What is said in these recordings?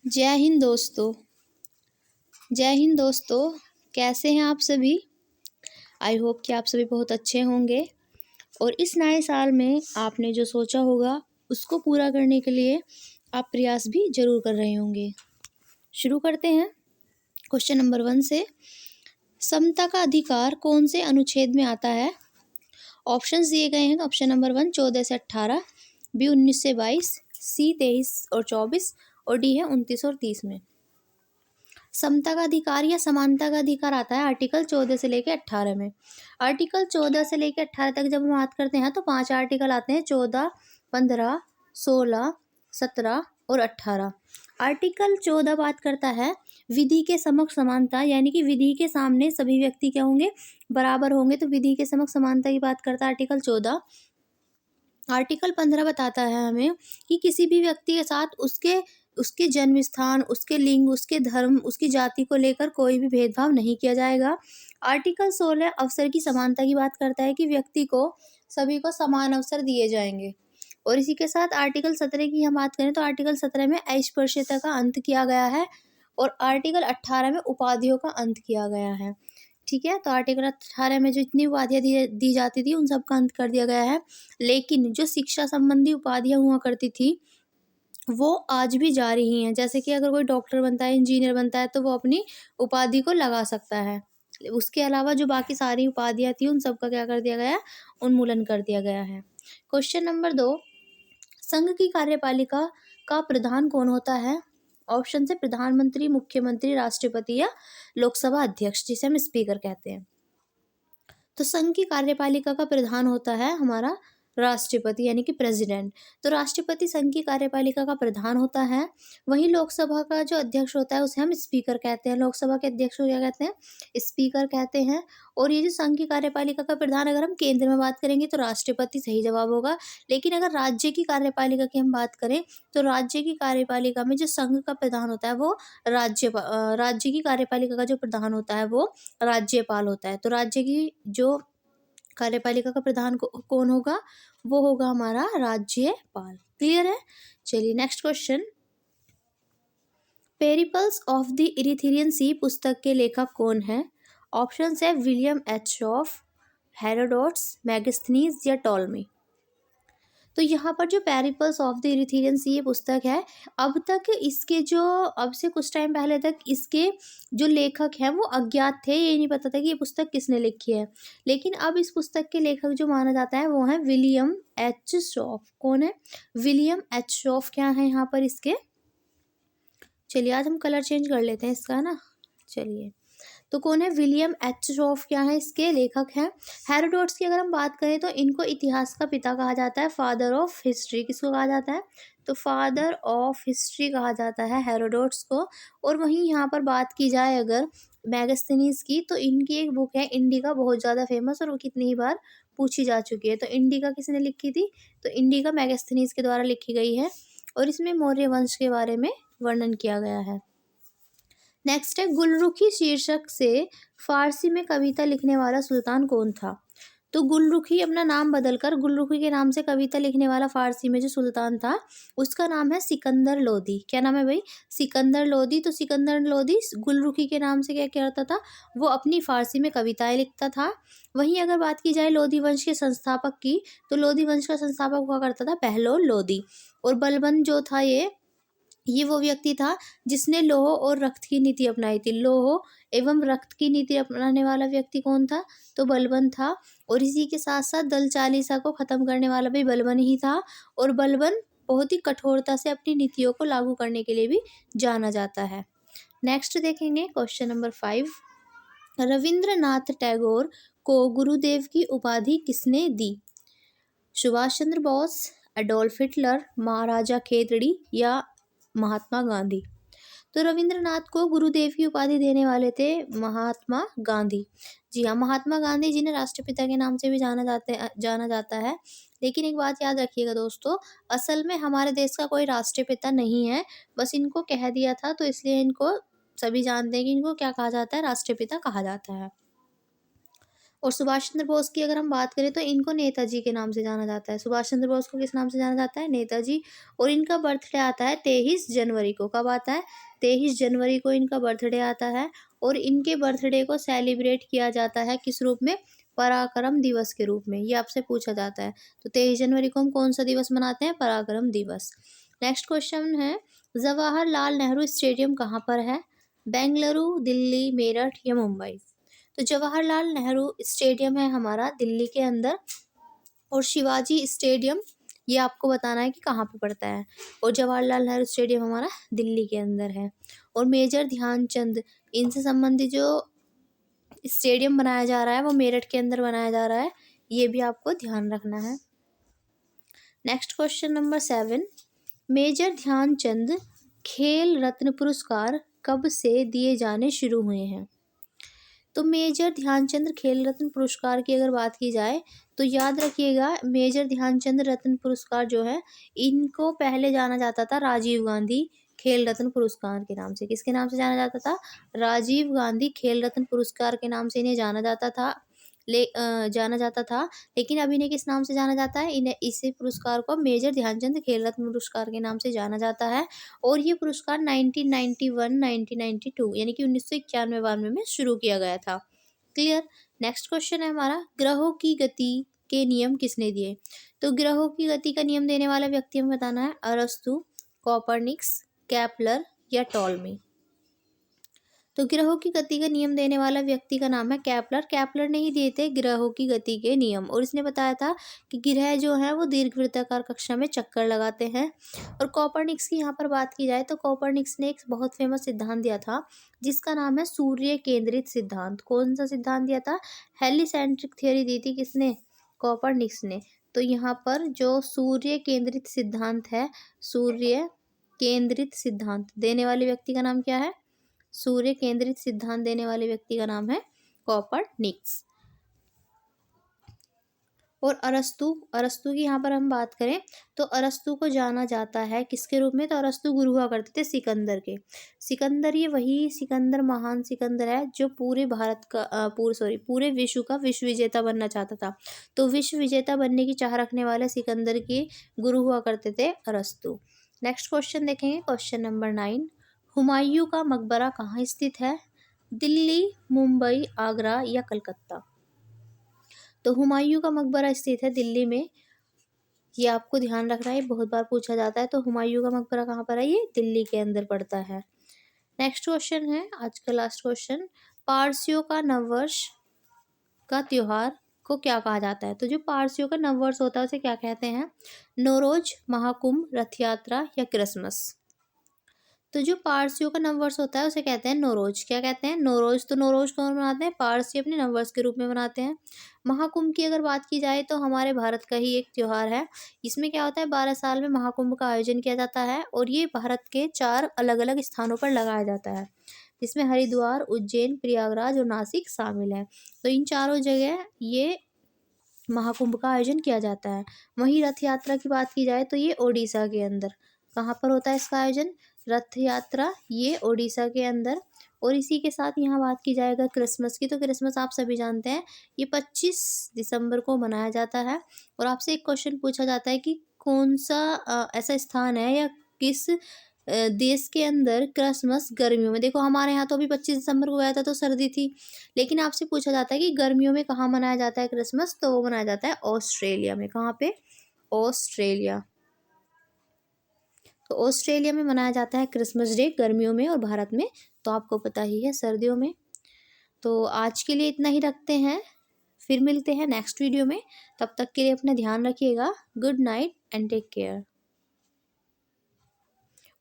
जय हिंद दोस्तों। जय हिंद दोस्तों। कैसे हैं आप सभी? आई होप कि आप सभी बहुत अच्छे होंगे और इस नए साल में आपने जो सोचा होगा उसको पूरा करने के लिए आप प्रयास भी जरूर कर रहे होंगे। शुरू करते हैं क्वेश्चन नंबर 1 से। समता का अधिकार कौन से अनुच्छेद में आता है? ऑप्शंस दिए गए हैं। ऑप्शन नंबर 1 14 से 18, बी 19 से 22, सी 23 और 24 और डी है 29 और 30 में। समता का अधिकार या समानता का अधिकार आता है आर्टिकल 14 से लेकर 18 में। आर्टिकल 14 से लेकर 18 तक जब हम बात करते हैं तो 5 आर्टिकल आते हैं, 14, 15, 16, 17 और 18। आर्टिकल 14 बात करता है विधि के समक्ष समानता, यानी कि विधि के सामने सभी व्यक्ति क्या होंगे, बराबर होंगे। तो विधि के समक्ष समानता की बात करता है आर्टिकल 14। आर्टिकल 15 बताता है हमें कि किसी भी व्यक्ति के साथ उसके जन्म स्थान, उसके लिंग, उसके धर्म, उसकी जाति को लेकर कोई भी भेदभाव नहीं किया जाएगा। आर्टिकल 16 अवसर की समानता की बात करता है कि व्यक्ति को सभी को समान अवसर दिए जाएंगे। और इसी के साथ आर्टिकल 17 की हम बात करें तो आर्टिकल 17 में अस्पृश्यता का अंत किया गया है और आर्टिकल 18 में उपाधियों का अंत किया गया है। ठीक है, तो आर्टिकल 18 में जो इतनी उपाधियाँ दी जाती थी उन सब का अंत कर दिया गया है। लेकिन जो शिक्षा संबंधी उपाधियाँ हुआ करती थी वो आज भी जारी ही हैं। जैसे कि अगर कोई डॉक्टर बनता है, इंजीनियर बनता है तो वो अपनी उपाधि को लगा सकता है। उसके अलावा जो बाकी सारी उपाधियाँ थी उन सब का क्या कर दिया गया है, उन्मूलन कर दिया गया है। क्वेश्चन नंबर 2, संघ की कार्यपालिका का प्रधान कौन होता है? ऑप्शन से प्रधानमंत्री, मुख्यमंत्री, राष्ट्रपति या लोकसभा अध्यक्ष, जिसे हम स्पीकर कहते हैं। तो संघ की कार्यपालिका का प्रधान होता है हमारा राष्ट्रपति, यानी कि प्रेसिडेंट। तो राष्ट्रपति संघ की कार्यपालिका का प्रधान होता है। वहीं लोकसभा का जो अध्यक्ष होता है उसे हम स्पीकर कहते हैं। लोकसभा के अध्यक्ष को क्या कहते हैं? स्पीकर कहते हैं। और ये जो संघ की कार्यपालिका का प्रधान, अगर हम केंद्र में बात करेंगे तो राष्ट्रपति सही जवाब होगा। लेकिन अगर राज्य की कार्यपालिका की हम बात करें तो राज्य की कार्यपालिका में जो संघ का प्रधान होता है वो राज्य की कार्यपालिका का जो प्रधान होता है वो राज्यपाल होता है। तो राज्य की जो कार्यपालिका का प्रधान कौन होगा? वो होगा हमारा राज्यपाल। क्लियर है? चलिए next question. Periplus of the Erythraean Sea पुस्तक के लेखक कौन है? ऑप्शन है William H Schoff, Herodotus, Megasthenes या टॉलमी। तो यहाँ पर जो Periplus of the Erythraean Sea ये पुस्तक है, अब से कुछ टाइम पहले तक इसके जो लेखक हैं वो अज्ञात थे। ये नहीं पता था कि ये पुस्तक किसने लिखी है। लेकिन अब इस पुस्तक के लेखक जो माना जाता है वो है विलियम एच शॉफ। कौन है? William H शॉफ। क्या है यहाँ पर इसके? चलिए आज हम कलर चेंज कर लेते हैं इसका ना। चलिए, तो कौन है? विलियम एच शॉफ क्या है? इसके लेखक हैं। हेरोडोट्स की अगर हम बात करें तो इनको इतिहास का पिता कहा जाता है, फादर ऑफ हिस्ट्री। किसको कहा जाता है? तो फादर ऑफ हिस्ट्री कहा जाता है हेरोडोट्स को। और वहीं यहाँ पर बात की जाए अगर मैगस्थनीज की, तो इनकी एक बुक है इंडिका, बहुत ज़्यादा फेमस, और वो कितनी ही बार पूछी जा चुकी है। तो इंडिका किसने लिखी थी? तो इंडिका मैगस्थनीज के द्वारा लिखी गई है और इसमें मौर्य वंश के बारे में वर्णन किया गया है। नेक्स्ट है गुलरुखी शीर्षक से फारसी में कविता लिखने वाला सुल्तान कौन था? तो गुलरुखी अपना नाम बदलकर गुलरुखी के नाम से कविता लिखने वाला फारसी में जो सुल्तान था उसका नाम है सिकंदर लोदी। क्या नाम है भाई? सिकंदर लोदी। तो सिकंदर लोदी गुलरुखी के नाम से क्या करता था? वो अपनी फारसी में कविताएं लिखता था। वहीं अगर बात की जाए लोदी वंश के संस्थापक की, तो लोदी वंश का संस्थापक हुआ करता था बहलोल लोदी। और बलबन जो था ये वो व्यक्ति था जिसने लौह और रक्त की नीति अपनाई थी। लौह एवं रक्त की नीति अपनाने वाला व्यक्ति कौन था? तो बलबन था। और इसी के साथ साथ दल चालीसा को खत्म करने वाला भी बलबन ही था। और बलबन बहुत ही कठोरता से अपनी नीतियों को लागू करने के लिए भी जाना जाता है। नेक्स्ट देखेंगे क्वेश्चन नंबर 5। रविंद्रनाथ टैगोर को गुरुदेव की उपाधि किसने दी? सुभाष चंद्र बोस, एडोल्फ हिटलर, महाराजा खेतड़ी या महात्मा गांधी। तो रविंद्रनाथ को गुरुदेव की उपाधि देने वाले थे महात्मा गांधी। जी हाँ, महात्मा गांधी जिन्हें राष्ट्रपिता के नाम से भी जाना जाता है। लेकिन एक बात याद रखिएगा दोस्तों, असल में हमारे देश का कोई राष्ट्रपिता नहीं है, बस इनको कह दिया था तो इसलिए इनको सभी जानते हैं कि इनको क्या कहा जाता है? राष्ट्रपिता कहा जाता है। और सुभाष चंद्र बोस की अगर हम बात करें तो इनको नेताजी के नाम से जाना जाता है। सुभाष चंद्र बोस को किस नाम से जाना जाता है? नेताजी। और इनका बर्थडे आता है 23 जनवरी को। कब आता है? 23 जनवरी को इनका बर्थडे आता है। और इनके बर्थडे को सेलिब्रेट किया जाता है किस रूप में? पराक्रम दिवस के रूप में। ये आपसे पूछा जाता है। तो 23 जनवरी को हम कौन सा दिवस मनाते हैं? पराक्रम दिवस। नेक्स्ट क्वेश्चन है, जवाहरलाल नेहरू स्टेडियम कहाँ पर है? बेंगलुरु, दिल्ली, मेरठ या मुंबई? तो जवाहरलाल नेहरू स्टेडियम है हमारा दिल्ली के अंदर। और शिवाजी स्टेडियम ये आपको बताना है कि कहाँ पे पड़ता है। और जवाहरलाल नेहरू स्टेडियम हमारा दिल्ली के अंदर है। और मेजर ध्यानचंद, इनसे संबंधित जो स्टेडियम बनाया जा रहा है वो मेरठ के अंदर बनाया जा रहा है। ये भी आपको ध्यान रखना है। Next question number 7, major Dhyan Chand Khel Ratna पुरस्कार कब से दिए जाने शुरू हुए हैं? तो मेजर ध्यानचंद खेल रत्न पुरस्कार की अगर बात की जाए तो याद रखिएगा, मेजर ध्यानचंद रत्न पुरस्कार जो है इनको पहले जाना जाता था राजीव गांधी खेल रत्न पुरस्कार के नाम से। किसके नाम से जाना जाता था? राजीव गांधी खेल रत्न पुरस्कार के नाम से इन्हें जाना जाता था। लेकिन अब इन्हें किस नाम से जाना जाता है? इन्हें इसी पुरस्कार को मेजर ध्यानचंद खेल रत्न पुरस्कार के नाम से जाना जाता है। और ये पुरस्कार 1991 1992 यानी कि 1991-92 में शुरू किया गया था। क्लियर। नेक्स्ट क्वेश्चन है हमारा, ग्रहों की गति के नियम किसने दिए? तो ग्रहों की गति का नियम देने वाला व्यक्ति हमें बताना है, अरस्तु, कोपरनिकस, केपलर या टॉलमी? तो ग्रहों की गति का नियम देने वाला व्यक्ति का नाम है केपलर। केपलर ने ही दिए थे ग्रहों की गति के नियम। और इसने बताया था कि ग्रह जो है वो दीर्घवृत्ताकार कक्षा में चक्कर लगाते हैं। और कोपरनिकस की यहाँ पर बात की जाए तो कोपरनिकस ने एक बहुत फेमस सिद्धांत दिया था जिसका नाम है सूर्य केंद्रित सिद्धांत। कौन सा सिद्धांत दिया था? हेलिसेंट्रिक थ्योरी दी थी किसने? कोपरनिकस ने। तो यहाँ पर जो सूर्य केंद्रित सिद्धांत है, सूर्य केंद्रित सिद्धांत देने वाले व्यक्ति का नाम क्या है? सूर्य केंद्रित सिद्धांत देने वाले व्यक्ति का नाम है कोपरनिकस। और अरस्तु की यहाँ पर हम बात करें तो अरस्तु को जाना जाता है किसके रूप में? तो अरस्तु गुरु हुआ करते थे सिकंदर के। सिकंदर, ये वही सिकंदर, महान सिकंदर है जो पूरे विश्व का विश्व विजेता बनना चाहता था। तो विश्व विजेता बनने की चाह रखने वाले सिकंदर के गुरु हुआ करते थे अरस्तु। नेक्स्ट क्वेश्चन देखेंगे, क्वेश्चन नंबर 9, हुमायूं का मकबरा कहाँ स्थित है? दिल्ली, मुंबई, आगरा या कलकत्ता? तो हुमायूं का मकबरा स्थित है दिल्ली में। ये आपको ध्यान रखना है, बहुत बार पूछा जाता है। तो हुमायूं का मकबरा कहाँ पर है? ये दिल्ली के अंदर पड़ता है। नेक्स्ट क्वेश्चन है आज का लास्ट क्वेश्चन, पारसियों का नववर्ष का त्योहार को क्या कहा जाता है? तो जो पारसियों का नववर्ष होता है उसे क्या कहते हैं? नौरोज, महाकुंभ, रथ यात्रा या क्रिसमस? तो जो पारसियों का नववर्ष होता है उसे कहते हैं नौरोज। क्या कहते हैं? नौरोज। तो नौरोज कौन मनाते हैं? पारसी अपने नववर्ष के रूप में मनाते हैं। महाकुंभ की अगर बात की जाए तो हमारे भारत का ही एक त्योहार है। इसमें क्या होता है? 12 साल में महाकुंभ का आयोजन किया जाता है और ये भारत के 4 अलग अलग स्थानों पर लगाया जाता है, जिसमें हरिद्वार, उज्जैन, प्रयागराज और नासिक शामिल है। तो इन चारों जगह ये महाकुंभ का आयोजन किया जाता है। वहीं रथ यात्रा की बात की जाए तो ये ओडिशा के अंदर, कहाँ पर होता है इसका आयोजन? रथ यात्रा ये ओडिशा के अंदर। और इसी के साथ यहाँ बात की जाएगा क्रिसमस की, तो क्रिसमस आप सभी जानते हैं ये 25 दिसंबर को मनाया जाता है। और आपसे एक क्वेश्चन पूछा जाता है कि कौन सा ऐसा स्थान है या किस देश के अंदर क्रिसमस गर्मियों में? देखो हमारे यहाँ तो अभी 25 दिसंबर को गया था तो सर्दी थी, लेकिन आपसे पूछा जाता है कि गर्मियों में कहाँ मनाया जाता है क्रिसमस? तो वो मनाया जाता है ऑस्ट्रेलिया में। कहाँ पे? ऑस्ट्रेलिया। तो ऑस्ट्रेलिया में मनाया जाता है क्रिसमस डे गर्मियों में, और भारत में तो आपको पता ही है सर्दियों में। तो आज के लिए इतना ही रखते हैं, फिर मिलते हैं नेक्स्ट वीडियो में। तब तक के लिए अपना ध्यान रखिएगा। Good night and take care.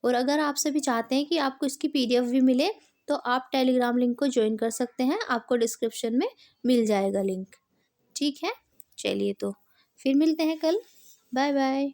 और अगर आप सभी चाहते हैं कि आपको इसकी PDF भी मिले तो आप टेलीग्राम लिंक को ज्वाइन कर सकते हैं, आपको डिस्क्रिप्शन में मिल जाएगा लिंक। ठीक है, चलिए तो फिर मिलते हैं कल। Bye bye.